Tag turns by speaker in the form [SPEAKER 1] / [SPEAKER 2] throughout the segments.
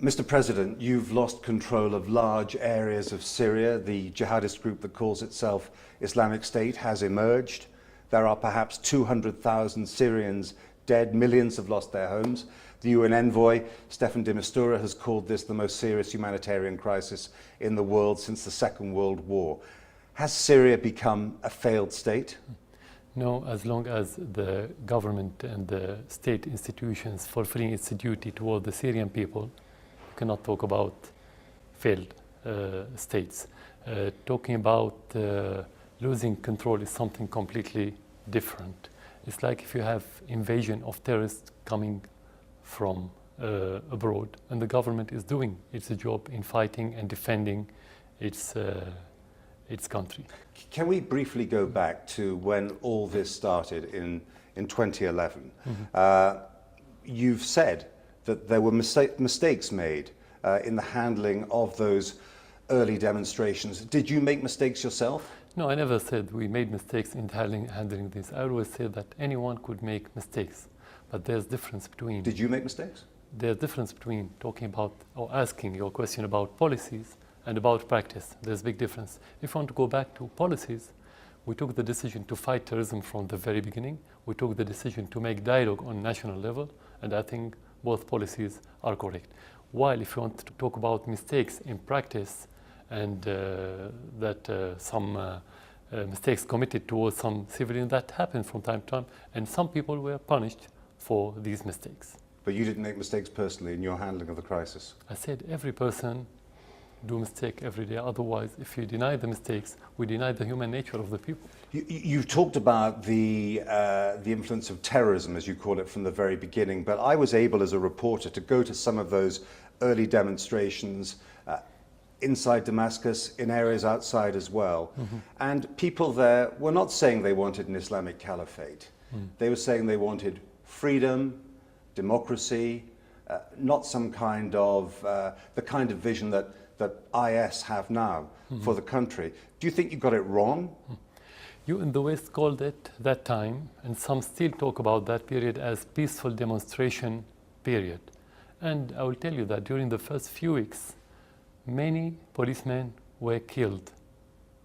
[SPEAKER 1] Mr. President, you've lost control of large areas of Syria. The jihadist group that calls itself Islamic State has emerged. There are perhaps 200,000 Syrians dead, millions have lost their homes. The UN envoy, Staffan de Mistura, has called this the most serious humanitarian crisis in the world since the Second World War. Has Syria become a failed state?
[SPEAKER 2] No, as long as the government and the state institutions fulfilling its duty toward the Syrian people, you cannot talk about failed states. Talking about losing control is something completely different. It's like if you have invasion of terrorists coming from abroad, and the government is doing its job in fighting and defending its country.
[SPEAKER 1] Can we briefly go back to when all this started in 2011? Mm-hmm. You've said that there were mistakes made in the handling of those early demonstrations. Did you make mistakes yourself?
[SPEAKER 2] No, I never said we made mistakes in handling this. I always said that anyone could make mistakes, but there's difference between...
[SPEAKER 1] Did you make mistakes?
[SPEAKER 2] There's difference between talking about or asking your question about policies and about practice. There's a big difference. If you want to go back to policies, we took the decision to fight terrorism from the very beginning. We took the decision to make dialogue on national level, and I think both policies are correct. While if you want to talk about mistakes in practice and some mistakes committed towards some civilians, that happened from time to time, and some people were punished for these mistakes.
[SPEAKER 1] But you didn't make mistakes personally in your handling of the crisis?
[SPEAKER 2] I said every person do mistake every day. Otherwise, if you deny the mistakes, we deny the human nature of the people.
[SPEAKER 1] You've talked about the influence of terrorism, as you call it, from the very beginning, but I was able as a reporter to go to some of those early demonstrations inside Damascus, in areas outside as well. Mm-hmm. And people there were not saying they wanted an Islamic caliphate. Mm. They were saying they wanted freedom, democracy, not some kind of, the kind of vision that IS have now for the country. Do you think you got it wrong?
[SPEAKER 2] You in the West called it that time, and some still talk about that period as peaceful demonstration period. And I will tell you that during the first few weeks, many policemen were killed,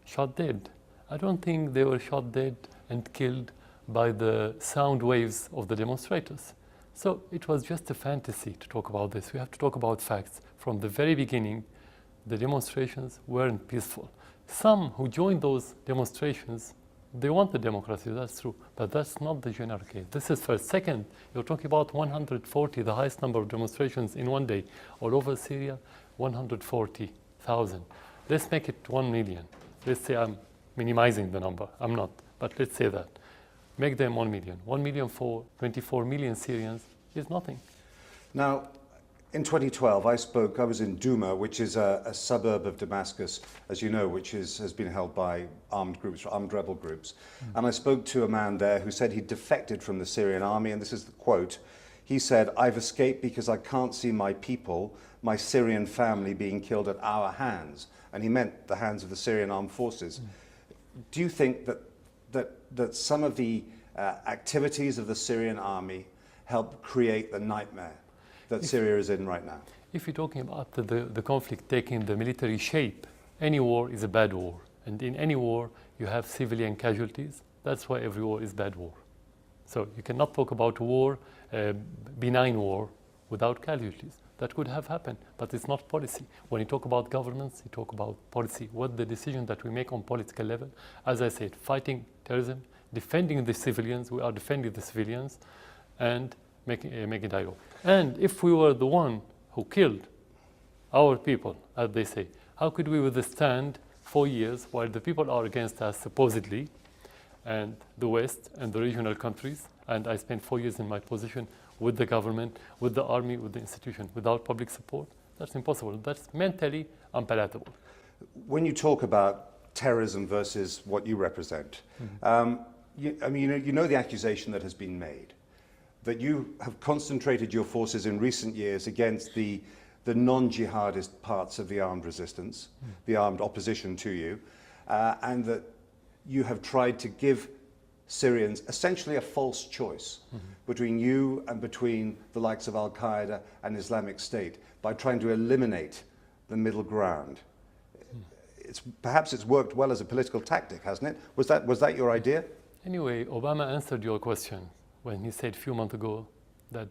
[SPEAKER 2] shot dead. I don't think they were shot dead and killed by the sound waves of the demonstrators. So it was just a fantasy to talk about this. We have to talk about facts. From the very beginning, the demonstrations weren't peaceful. Some who joined those demonstrations, they wanted democracy, that's true, but that's not the general case. This is first. Second, you're talking about 140, the highest number of demonstrations in one day. All over Syria, 140,000. Let's make it 1 million. Let's say I'm minimizing the number. I'm not, but let's say that. Make them 1 million. 1 million for 24 million Syrians is nothing.
[SPEAKER 1] Now, in 2012, I was in Douma, which is a suburb of Damascus, as you know, which has been held by armed rebel groups. And I spoke to a man there who said he defected from the Syrian army, and this is the quote. He said, "I've escaped because I can't see my people, my Syrian family being killed at our hands." And he meant the hands of the Syrian armed forces. Do you think that some of the activities of the Syrian army help create the nightmare that Syria is in right now?
[SPEAKER 2] If you're talking about the conflict taking the military shape, any war is a bad war. And in any war, you have civilian casualties. That's why every war is bad war. So you cannot talk about war, benign war, without casualties. That could have happened, but it's not policy. When you talk about governance, you talk about policy. What the decision that we make on political level, as I said, fighting terrorism, defending the civilians, we are defending the civilians, and making a dialogue. And if we were the one who killed our people, as they say, how could we withstand 4 years while the people are against us, supposedly, and the West and the regional countries, and I spent 4 years in my position with the government, with the army, with the institution, without public support? That's impossible. That's mentally unpalatable.
[SPEAKER 1] When you talk about terrorism versus what you represent, you know the accusation that has been made, that you have concentrated your forces in recent years against the non-jihadist parts of the armed resistance, the armed opposition to you, and that you have tried to give Syrians essentially a false choice between you and between the likes of Al-Qaeda and Islamic State by trying to eliminate the middle ground. Perhaps it's worked well as a political tactic, hasn't it? Was that your idea?
[SPEAKER 2] Anyway, Obama answered your question when he said a few months ago that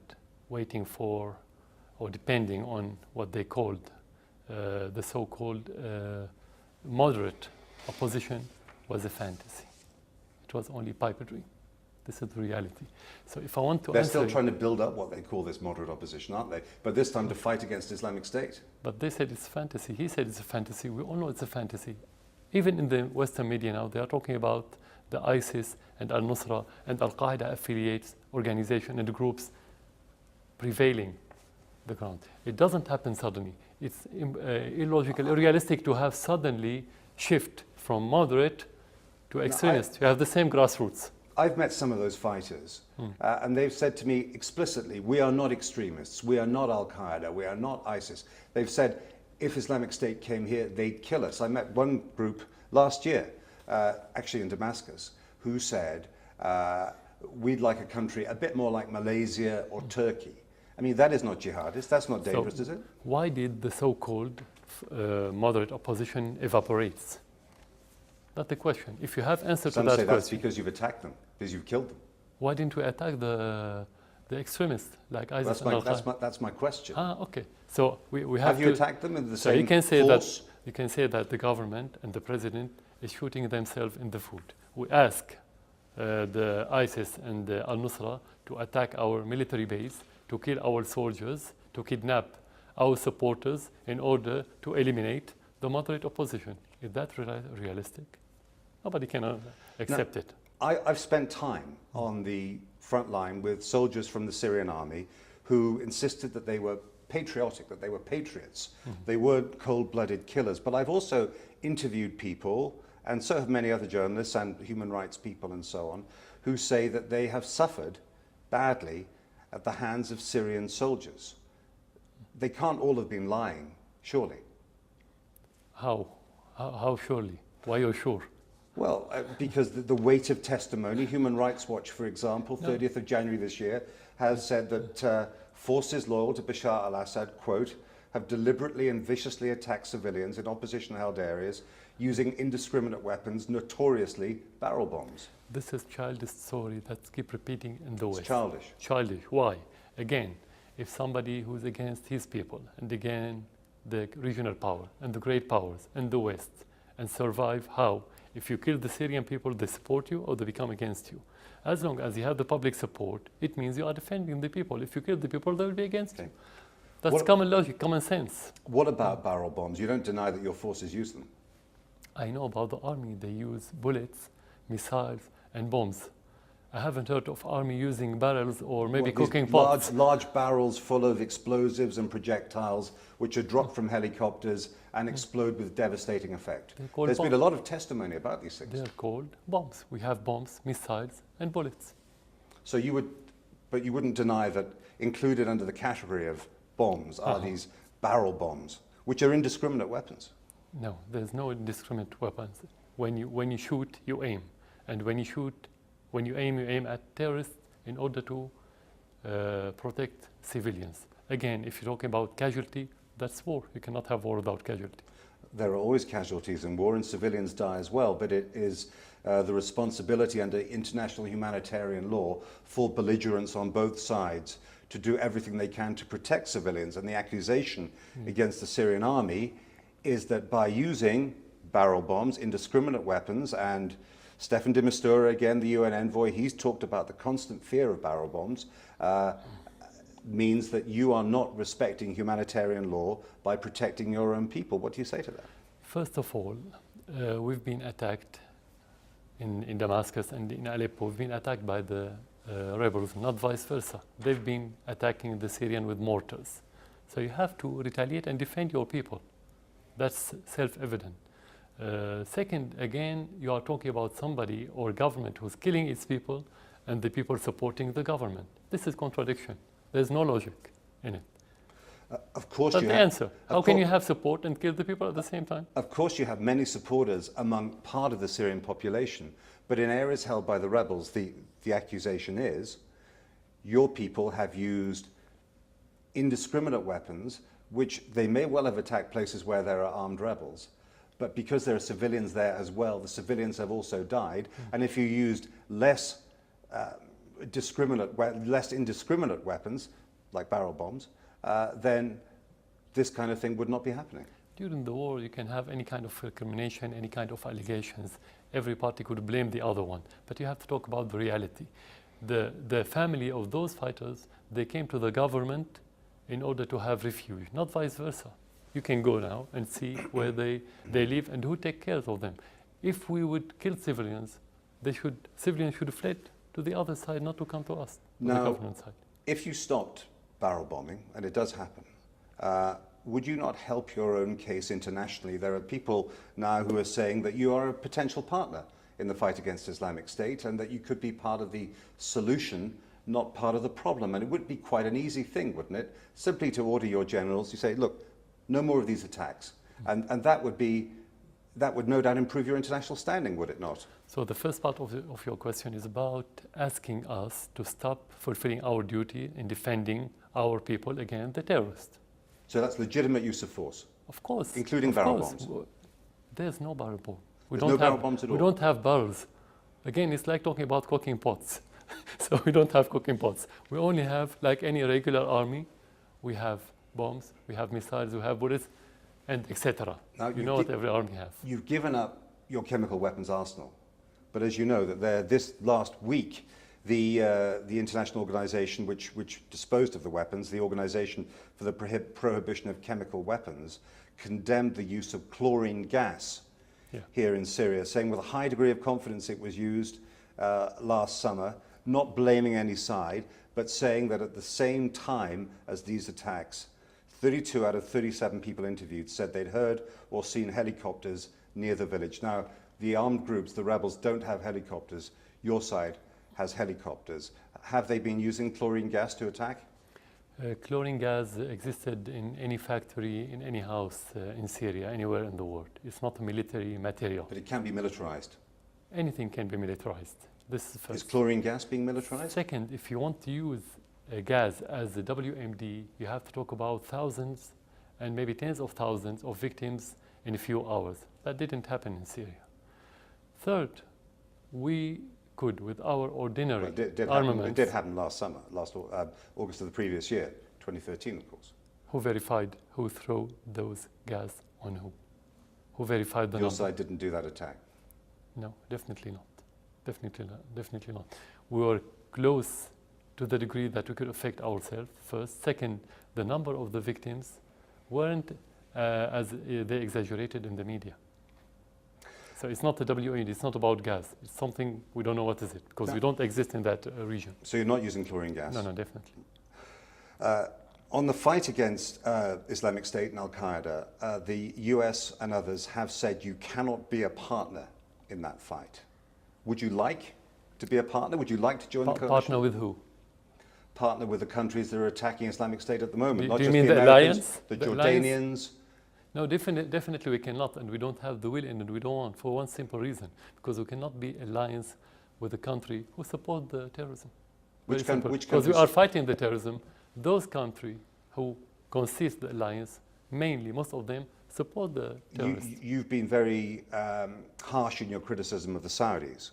[SPEAKER 2] waiting for, or depending on what they called the so-called moderate opposition was a fantasy. It was only pipe dream. This is the reality. So if I want to
[SPEAKER 1] They're
[SPEAKER 2] answer...
[SPEAKER 1] still trying to build up what they call this moderate opposition, aren't they? But this time to fight against Islamic State.
[SPEAKER 2] But they said it's fantasy. He said it's a fantasy. We all know it's a fantasy. Even in the Western media now, they are talking about the ISIS and Al-Nusra and Al-Qaeda affiliates, organization and groups prevailing the ground. It doesn't happen suddenly. It's illogical, unrealistic to have suddenly shift from moderate to extremist. You have the same grassroots.
[SPEAKER 1] I've met some of those fighters, and they've said to me explicitly, we are not extremists, we are not Al-Qaeda, we are not ISIS. They've said, if Islamic State came here, they'd kill us. I met one group last year, actually in Damascus, who said, we'd like a country a bit more like Malaysia or Turkey. I mean, that is not jihadist, that's not dangerous,
[SPEAKER 2] So
[SPEAKER 1] is it?
[SPEAKER 2] why did the so-called moderate opposition evaporate? That's the question. If you have answer
[SPEAKER 1] Some
[SPEAKER 2] to that
[SPEAKER 1] say that's
[SPEAKER 2] question,
[SPEAKER 1] because you've attacked them, because you've killed them.
[SPEAKER 2] why didn't we attack the extremists like ISIS and Al-Qaeda?
[SPEAKER 1] That's my question.
[SPEAKER 2] Okay. So we
[SPEAKER 1] Have
[SPEAKER 2] have
[SPEAKER 1] you
[SPEAKER 2] to...
[SPEAKER 1] attacked them in the
[SPEAKER 2] So
[SPEAKER 1] same
[SPEAKER 2] you can say
[SPEAKER 1] force?
[SPEAKER 2] that you can say that the government and the president is shooting themselves in the foot. We ask the ISIS and the Al-Nusra to attack our military base, to kill our soldiers, to kidnap our supporters in order to eliminate the moderate opposition. Is that realistic? Nobody can accept it.
[SPEAKER 1] I've spent time on the front line with soldiers from the Syrian army who insisted that they were patriotic, that they were patriots. They weren't cold-blooded killers. But I've also interviewed people, and so have many other journalists and human rights people and so on, who say that they have suffered badly at the hands of Syrian soldiers. They can't all have been lying, surely.
[SPEAKER 2] How surely? Why are you sure?
[SPEAKER 1] Well, because the weight of testimony, Human Rights Watch, for example, 30th of January this year, has said that forces loyal to Bashar al-Assad, quote, have deliberately and viciously attacked civilians in opposition-held areas using indiscriminate weapons, notoriously barrel bombs.
[SPEAKER 2] This is childish story that keep repeating in the West.
[SPEAKER 1] It's childish.
[SPEAKER 2] Childish. Why? Again, if somebody who's against his people and again the regional power and the great powers in the West and survive, how? If you kill the Syrian people, they support you or they become against you. As long as you have the public support, it means you are defending the people. If you kill the people, they will be against you. That's common logic, common sense.
[SPEAKER 1] What about barrel bombs? You don't deny that your forces use them.
[SPEAKER 2] I know about the army. They use bullets, missiles, and bombs. I haven't heard of army using barrels or maybe cooking pots.
[SPEAKER 1] Large barrels full of explosives and projectiles which are dropped from helicopters and explode with devastating effect. There's been a lot of testimony about these things.
[SPEAKER 2] They're called bombs. We have bombs, missiles, and bullets.
[SPEAKER 1] So but you wouldn't deny that included under the category of bombs are these barrel bombs, which are indiscriminate weapons.
[SPEAKER 2] No, there's no indiscriminate weapons. When you shoot, you aim. And when you aim at terrorists in order to protect civilians. Again, if you're talking about casualty, that's war. You cannot have war without casualty.
[SPEAKER 1] There are always casualties in war and civilians die as well, but it is the responsibility under international humanitarian law for belligerents on both sides to do everything they can to protect civilians. And the accusation against the Syrian army is that by using barrel bombs, indiscriminate weapons, and Staffan de Mistura, again, the UN envoy, he's talked about the constant fear of barrel bombs, means that you are not respecting humanitarian law by protecting your own people. What do you say to that?
[SPEAKER 2] First of all, we've been attacked in Damascus and in Aleppo. We've been attacked by the rebels, not vice versa. They've been attacking the Syrian with mortars. So you have to retaliate and defend your people. That's self-evident. Second, again, you are talking about somebody or government who's killing its people and the people supporting the government. This is contradiction. There's no logic in it.
[SPEAKER 1] Of course
[SPEAKER 2] That's
[SPEAKER 1] you
[SPEAKER 2] the
[SPEAKER 1] have.
[SPEAKER 2] answer. How can you have support and kill the people at the same time?
[SPEAKER 1] Of course you have many supporters among part of the Syrian population, but in areas held by the rebels, the accusation is your people have used indiscriminate weapons, which they may well have attacked places where there are armed rebels, but because there are civilians there as well, the civilians have also died. And if you used less indiscriminate weapons, like barrel bombs, then this kind of thing would not be happening.
[SPEAKER 2] During the war, you can have any kind of recrimination, any kind of allegations. Every party could blame the other one. But you have to talk about the reality. The family of those fighters, they came to the government in order to have refuge, not vice versa. You can go now and see where they live and who take care of them. If we would kill civilians, civilians should have fled to the other side, not to come to us, to the government side.
[SPEAKER 1] If you stopped barrel bombing, and it does happen, would you not help your own case internationally? There are people now who are saying that you are a potential partner in the fight against Islamic State and that you could be part of the solution, not part of the problem. And it would be quite an easy thing, wouldn't it? Simply to order your generals, you say, look, no more of these attacks. And that would no doubt improve your international standing, would it not?
[SPEAKER 2] So the first part of your question is about asking us to stop fulfilling our duty in defending our people against the terrorists.
[SPEAKER 1] So that's legitimate use of force?
[SPEAKER 2] Of course.
[SPEAKER 1] Including barrel bombs?
[SPEAKER 2] There's no barrel bomb.
[SPEAKER 1] There's no barrel bombs at all?
[SPEAKER 2] We don't have barrels. Again, it's like talking about cooking pots. So we don't have cooking pots. We only have, like any regular army, we have bombs, we have missiles, we have bullets, and etc. You know what every army has.
[SPEAKER 1] You've given up your chemical weapons arsenal. But as you know, that this last week, the international organization which disposed of the weapons, the Organization for the Prohibition of Chemical Weapons, condemned the use of chlorine gas here in Syria, saying with a high degree of confidence it was used last summer, not blaming any side, but saying that at the same time as these attacks, 32 out of 37 people interviewed said they'd heard or seen helicopters near the village. Now, the armed groups, the rebels, don't have helicopters. Your side has helicopters. Have they been using chlorine gas to attack?
[SPEAKER 2] Chlorine gas existed in any factory, in any house in Syria, anywhere in the world. It's not a military material.
[SPEAKER 1] But it can be militarized.
[SPEAKER 2] Anything can be militarized. This is first.
[SPEAKER 1] Is chlorine gas being militarized?
[SPEAKER 2] Second, if you want to use gas as a WMD, you have to talk about thousands and maybe tens of thousands of victims in a few hours. That didn't happen in Syria. Third, we could, with our ordinary armaments...
[SPEAKER 1] It did happen last summer, August of the previous year, 2013, of course.
[SPEAKER 2] Who verified who threw those gas on who? Who verified the
[SPEAKER 1] Your
[SPEAKER 2] number?
[SPEAKER 1] side didn't do that attack?
[SPEAKER 2] No, definitely not. Definitely not. We were close to the degree that we could affect ourselves, first. Second, the number of the victims weren't as they exaggerated in the media. So it's not the WMD, it's not about gas. It's something we don't know what is it, because we don't exist in that region.
[SPEAKER 1] So you're not using chlorine gas?
[SPEAKER 2] No, definitely.
[SPEAKER 1] On the fight against Islamic State and Al-Qaeda, the US and others have said you cannot be a partner in that fight. Would you like to be a partner? Would you like to join the coalition?
[SPEAKER 2] Partner with who?
[SPEAKER 1] Partner with the countries that are attacking Islamic State at the moment.
[SPEAKER 2] Do you mean the alliance?
[SPEAKER 1] The Jordanians?
[SPEAKER 2] No, definitely we cannot, and we don't have the will in it. We don't want, for one simple reason, because we cannot be alliance with a country who support the terrorism.
[SPEAKER 1] Which countries?
[SPEAKER 2] Because we are fighting the terrorism. Those countries who consist the alliance, mainly, most of them, support the terrorists.
[SPEAKER 1] You've been very harsh in your criticism of the Saudis.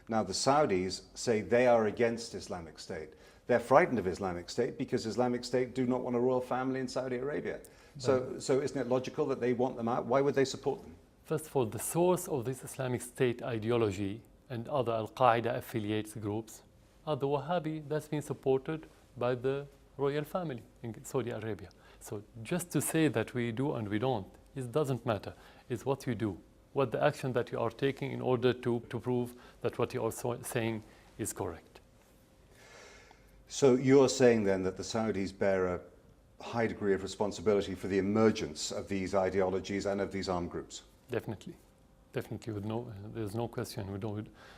[SPEAKER 1] Now, the Saudis say they are against Islamic State. They're frightened of Islamic State because Islamic State do not want a royal family in Saudi Arabia. So isn't it logical that they want them out? Why would they support them?
[SPEAKER 2] First of all, the source of this Islamic State ideology and other Al-Qaeda affiliates groups are the Wahhabi that's been supported by the royal family in Saudi Arabia. So just to say that we do and we don't, it doesn't matter. It's what you do, what the action that you are taking in order to prove that what you are saying is correct.
[SPEAKER 1] So you're saying then that the Saudis bear a high degree of responsibility for the emergence of these ideologies and of these armed groups?
[SPEAKER 2] Definitely. There's no question.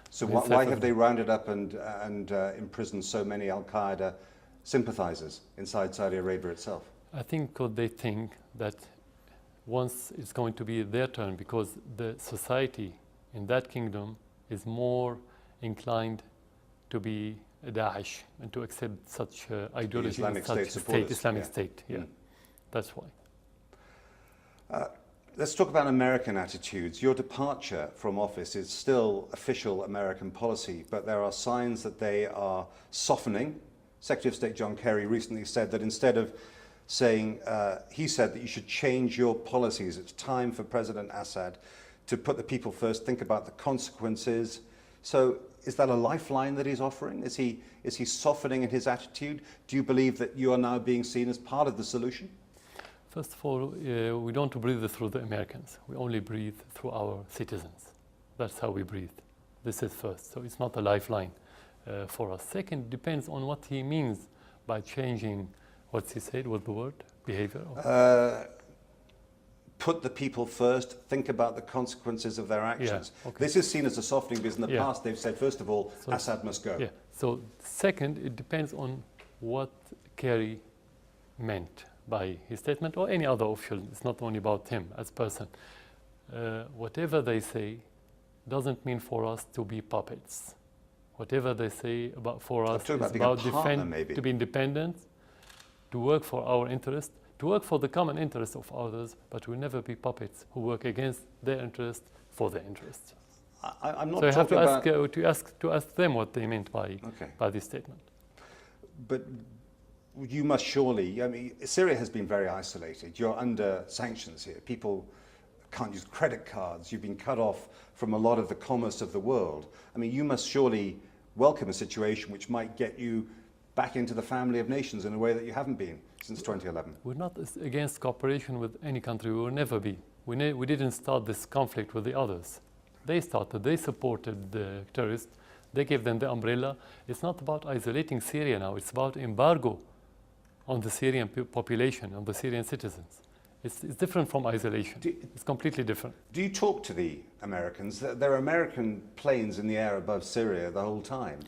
[SPEAKER 1] So why have they rounded up and imprisoned so many Al-Qaeda sympathizers inside Saudi Arabia itself?
[SPEAKER 2] I think because they think that once it's going to be their turn, because the society in that kingdom is more inclined to be Daesh and to accept such ideology,
[SPEAKER 1] Islamic
[SPEAKER 2] such
[SPEAKER 1] State supporters,
[SPEAKER 2] Islamic
[SPEAKER 1] yeah.
[SPEAKER 2] State. Yeah, that's why.
[SPEAKER 1] Let's talk about American attitudes. Your departure from office is still official American policy, but there are signs that they are softening. Secretary of State John Kerry recently said that instead of saying, he said that you should change your policies. It's time for President Assad to put the people first, think about the consequences. So is that a lifeline that he's offering? Is he softening in his attitude? Do you believe that you are now being seen as part of the solution?
[SPEAKER 2] First of all, we don't breathe through the Americans. We only breathe through our citizens. That's how we breathe. This is first. So it's not a lifeline for us. Second, depends on what he means by changing, what's he said, what the word? Behavior?
[SPEAKER 1] Put the people first, think about the consequences of their actions.
[SPEAKER 2] Yeah, okay.
[SPEAKER 1] This is seen as a softening because in the
[SPEAKER 2] Yeah.
[SPEAKER 1] past they've said, first of all,
[SPEAKER 2] So-
[SPEAKER 1] Assad must go.
[SPEAKER 2] Yeah. So second, it depends on what Kerry meant by his statement or any other official. It's not only about him as person. Whatever they say doesn't mean for us to be puppets. Whatever they say about for us
[SPEAKER 1] talking about
[SPEAKER 2] is
[SPEAKER 1] being a
[SPEAKER 2] about
[SPEAKER 1] partner, maybe.
[SPEAKER 2] to be independent, to work for our interest, to work for the common interest of others, but we'll never be puppets who work against their interest for their interest.
[SPEAKER 1] I'm not
[SPEAKER 2] So you have
[SPEAKER 1] talking
[SPEAKER 2] to
[SPEAKER 1] about...
[SPEAKER 2] to ask them what they meant
[SPEAKER 1] Okay.
[SPEAKER 2] by this statement.
[SPEAKER 1] But you must surely, I mean, Syria has been very isolated. You're under sanctions here. People can't use credit cards. You've been cut off from a lot of the commerce of the world. I mean, you must surely welcome a situation which might get you back into the family of nations in a way that you haven't been since 2011.
[SPEAKER 2] We're not against cooperation with any country. We will never be. We didn't start this conflict with the others. They started. They supported the terrorists. They gave them the umbrella. It's not about isolating Syria now. It's about embargo on the Syrian population, on the Syrian citizens. It's different from isolation. It's completely different.
[SPEAKER 1] Do you talk to the Americans? There are American planes in the air above Syria the whole time.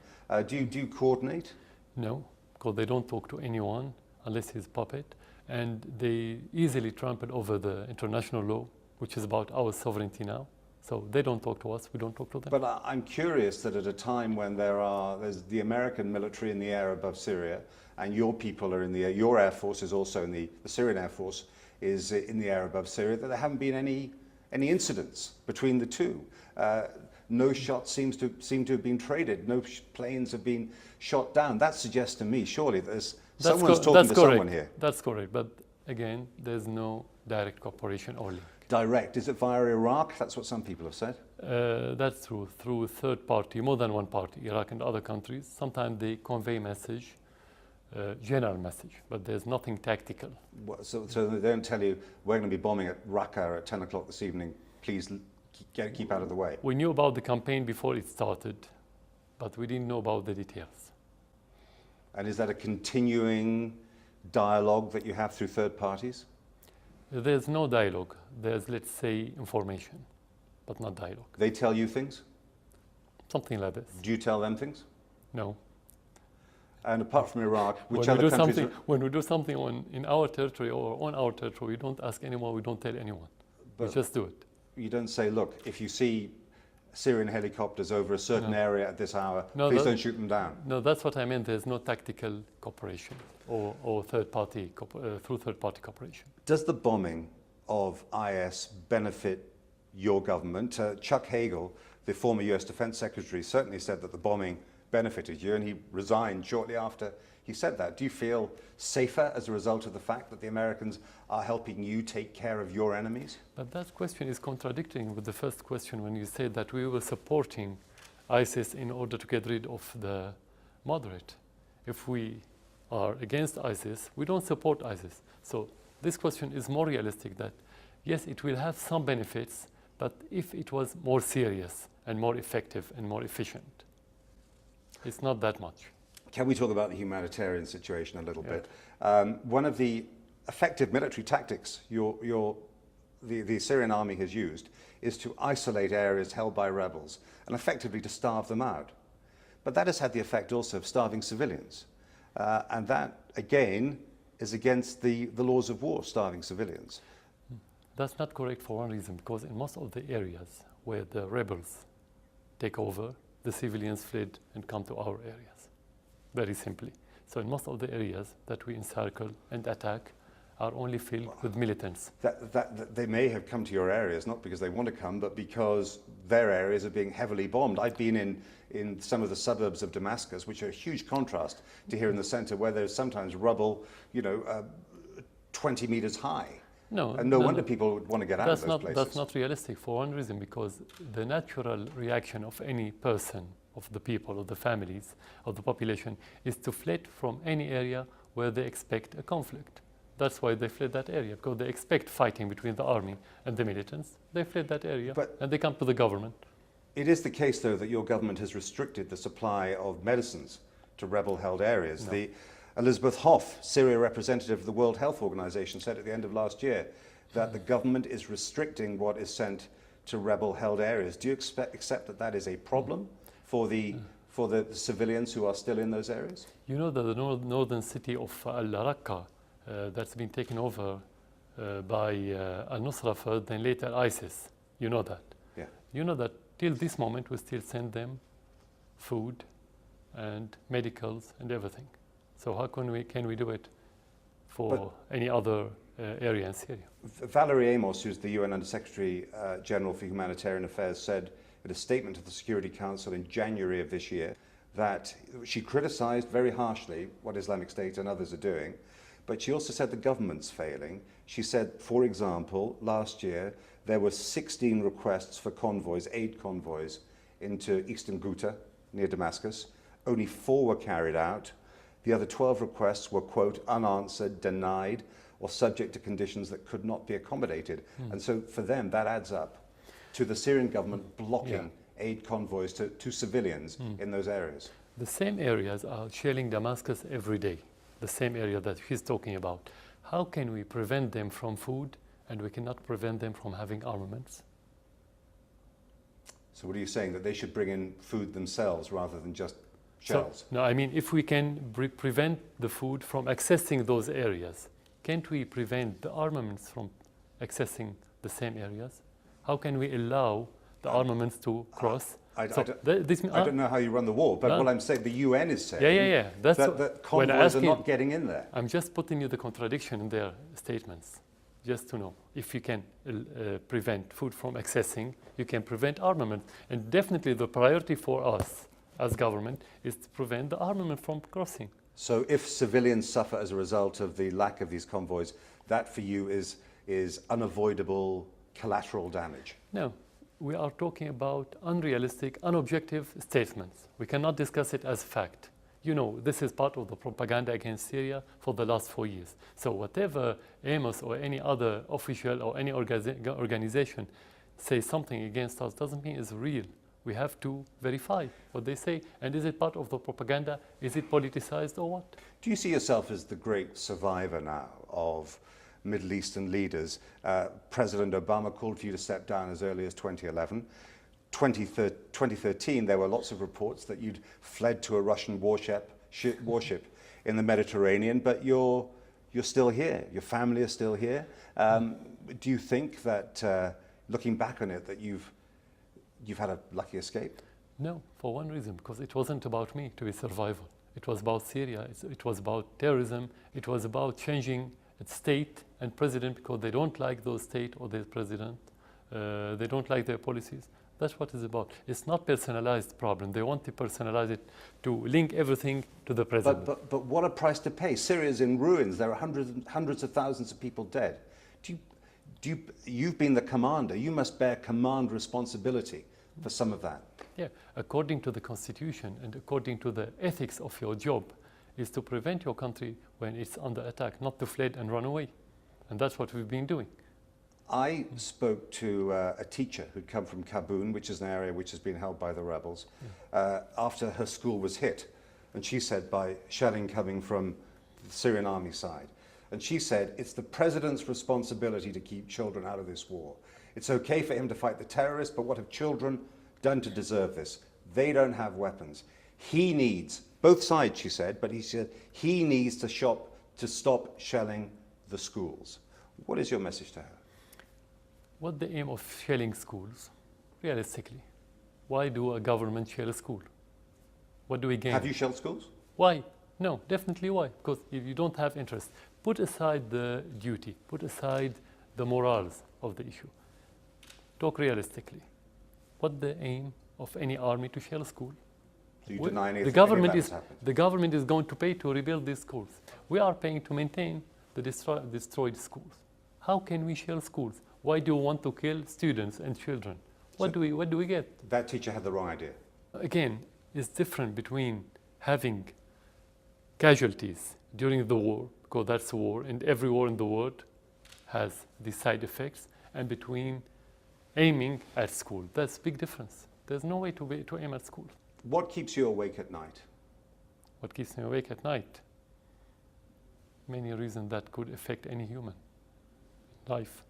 [SPEAKER 1] Do you coordinate?
[SPEAKER 2] No, because they don't talk to anyone unless he's puppet, and they easily trample over the international law, which is about our sovereignty now. So they don't talk to us, we don't talk to them.
[SPEAKER 1] But I'm curious that at a time when there's the American military in the air above Syria, and your people are in the air, your Air Force is also in the Syrian Air Force is in the air above Syria, that there haven't been any incidents between the two. No shots seem to have been traded. No planes have been shot down. That suggests to me, surely, that someone's talking to someone here.
[SPEAKER 2] That's correct. But again, there's no direct cooperation or link.
[SPEAKER 1] Direct. Is it via Iraq? That's what some people have said.
[SPEAKER 2] That's true. Through third party, more than one party, Iraq and other countries. Sometimes they convey message, general message, but there's nothing tactical.
[SPEAKER 1] So they don't tell you, we're going to be bombing at Raqqa at 10 o'clock this evening. Please keep out of the way.
[SPEAKER 2] We knew about the campaign before it started, but we didn't know about the details.
[SPEAKER 1] And is that a continuing dialogue that you have through third parties?
[SPEAKER 2] There's no dialogue. There's, let's say, information, but not dialogue.
[SPEAKER 1] They tell you things?
[SPEAKER 2] Something like this.
[SPEAKER 1] Do you tell them things?
[SPEAKER 2] No.
[SPEAKER 1] And apart from Iraq, which
[SPEAKER 2] when
[SPEAKER 1] other countries?
[SPEAKER 2] When we do something in our territory or on our territory, we don't ask anyone, we don't tell anyone. We just do it.
[SPEAKER 1] You don't say, look, if you see Syrian helicopters over a certain area at this hour, please don't shoot them down.
[SPEAKER 2] No, that's what I meant. There's no tactical cooperation or third-party through third-party cooperation.
[SPEAKER 1] Does the bombing of IS benefit your government? Chuck Hagel, the former US Defense Secretary, certainly said that the bombing benefited you, and he resigned shortly after he said that. Do you feel safer as a result of the fact that the Americans are helping you take care of your enemies?
[SPEAKER 2] But that question is contradicting with the first question when you said that we were supporting ISIS in order to get rid of the moderate. If we are against ISIS, we don't support ISIS. So this question is more realistic that, yes, it will have some benefits, but if it was more serious and more effective and more efficient, it's not that much.
[SPEAKER 1] Can we talk about the humanitarian situation a little bit? One of the effective military tactics the Syrian army has used is to isolate areas held by rebels and effectively to starve them out. But that has had the effect also of starving civilians. And that, again, is against the laws of war, starving civilians.
[SPEAKER 2] That's not correct for one reason, because in most of the areas where the rebels take over, the civilians fled and come to our areas, very simply. So in most of the areas that we encircle and attack are only filled with militants.
[SPEAKER 1] That they may have come to your areas, not because they want to come, but because their areas are being heavily bombed. I've been in some of the suburbs of Damascus, which are a huge contrast to here in the center, where there's sometimes rubble, 20 meters high.
[SPEAKER 2] No,
[SPEAKER 1] and no wonder people would want to get out of those places.
[SPEAKER 2] That's not realistic for one reason, because the natural reaction of any person, of the people, of the families, of the population, is to flee from any area where they expect a conflict. That's why they fled that area, because they expect fighting between the army and the militants. They fled that area, and they come to the government.
[SPEAKER 1] It is the case, though, that your government has restricted the supply of medicines to rebel-held areas.
[SPEAKER 2] No.
[SPEAKER 1] The Elizabeth Hoff, Syria representative of the World Health Organization, said at the end of last year that the government is restricting what is sent to rebel-held areas. Do you accept that that is a problem for the civilians who are still in those areas?
[SPEAKER 2] You know that the northern city of Al-Raqqa, that's been taken over by al-Nusra first, then later ISIS. You know that.
[SPEAKER 1] Yeah.
[SPEAKER 2] You know that till this moment we still send them food and medicals and everything. So how can we do it for any other area in Syria?
[SPEAKER 1] Valerie Amos, who's the UN Under-Secretary General for Humanitarian Affairs, said in a statement to the Security Council in January of this year that she criticized very harshly what Islamic State and others are doing, but she also said the government's failing. She said, for example, last year there were 16 requests for convoys, aid convoys, into eastern Ghouta near Damascus. Only 4 were carried out. The other 12 requests were, quote, unanswered, denied, or subject to conditions that could not be accommodated. And so for them, that adds up to the Syrian government blocking aid convoys to civilians in those areas.
[SPEAKER 2] The same areas are shelling Damascus every day, the same area that he's talking about. How can we prevent them from food, and we cannot prevent them from having armaments?
[SPEAKER 1] So what are you saying, that they should bring in food themselves rather than just shells?
[SPEAKER 2] No, I mean, if we can prevent the food from accessing those areas, can't we prevent the armaments from accessing the same areas? How can we allow the armaments to cross?
[SPEAKER 1] I don't know how you run the war, but what I'm saying, the UN is saying that convoys are not getting in there.
[SPEAKER 2] I'm just putting you the contradiction in their statements, just to know. If you can prevent food from accessing, you can prevent armament. And definitely the priority for us as government is to prevent the armament from crossing.
[SPEAKER 1] So if civilians suffer as a result of the lack of these convoys, that for you is unavoidable collateral damage?
[SPEAKER 2] No. We are talking about unrealistic, unobjective statements. We cannot discuss it as fact. You know, this is part of the propaganda against Syria for the last 4 years. So whatever Amos or any other official or any organization say something against us doesn't mean it's real. We have to verify what they say. And is it part of the propaganda? Is it politicized or what?
[SPEAKER 1] Do you see yourself as the great survivor now of Middle Eastern leaders? President Obama called for you to step down as early as 2011. 2013, there were lots of reports that you'd fled to a Russian warship in the Mediterranean, but you're still here. Your family is still here. Do you think that, looking back on it, that you've had a lucky escape?
[SPEAKER 2] No, for one reason, because it wasn't about me to be survival. It was about Syria. It was about terrorism. It was about changing its state and president because they don't like those state or their president. They don't like their policies. That's what it's about. It's not personalized problem. They want to personalize it to link everything to the president.
[SPEAKER 1] But what a price to pay. Syria's in ruins. There are hundreds of thousands of people dead. You've been the commander. You must bear command responsibility for some of that.
[SPEAKER 2] Yeah, according to the constitution and according to the ethics of your job, is to prevent your country when it's under attack, not to flee and run away. And that's what we've been doing.
[SPEAKER 1] I spoke to a teacher who'd come from Kabul, which is an area which has been held by the rebels, after her school was hit. And she said, by shelling coming from the Syrian army side. And she said, it's the president's responsibility to keep children out of this war. It's okay for him to fight the terrorists, but what have children done to deserve this? They don't have weapons. He needs, both sides, she said, but he said he needs to to stop shelling the schools. What is your message to her?
[SPEAKER 2] What the aim of shelling schools, realistically? Why do a government shell a school? What do we gain?
[SPEAKER 1] Have you shelled schools?
[SPEAKER 2] Why? No, definitely why? Because if you don't have interest, put aside the duty, put aside the morals of the issue. Talk realistically. What the aim of any army to shell a school?
[SPEAKER 1] So you deny anything,
[SPEAKER 2] The government
[SPEAKER 1] any of
[SPEAKER 2] is
[SPEAKER 1] that has happened?
[SPEAKER 2] the government is going to pay to rebuild these schools. We are paying to maintain the destroyed schools. How can we shell schools? Why do you want to kill students and children? What do we get?
[SPEAKER 1] That teacher had the wrong idea.
[SPEAKER 2] Again, it's different between having casualties during the war, because that's a war, and every war in the world has these side effects, and between aiming at school. That's a big difference. There's no way to aim at school.
[SPEAKER 1] What keeps you awake at night?
[SPEAKER 2] What keeps me awake at night? Many reasons that could affect any human life.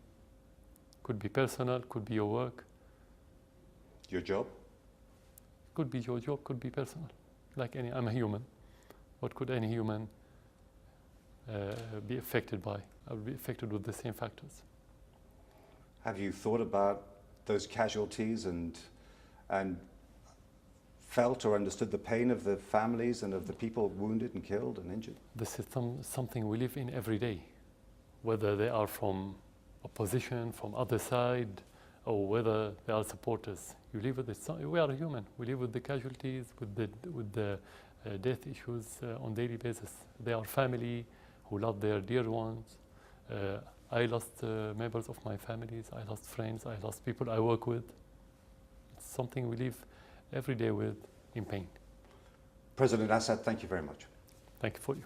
[SPEAKER 2] Could be personal, could be your work,
[SPEAKER 1] Your job?
[SPEAKER 2] could be your job, could be personal. Like I'm a human. What could any human be affected by? I will be affected with the same factors.
[SPEAKER 1] Have you thought about those casualties and felt or understood the pain of the families and of the people wounded and killed and injured?
[SPEAKER 2] This is something we live in every day, whether they are from opposition, from other side, or whether they are supporters. You live with it. We are human. We live with the casualties, with the death issues on daily basis. They are family who love their dear ones. I lost members of my families. I lost friends. I lost people I work with. It's something we live every day with in pain.
[SPEAKER 1] President Assad, thank you very much.
[SPEAKER 2] Thank you for you.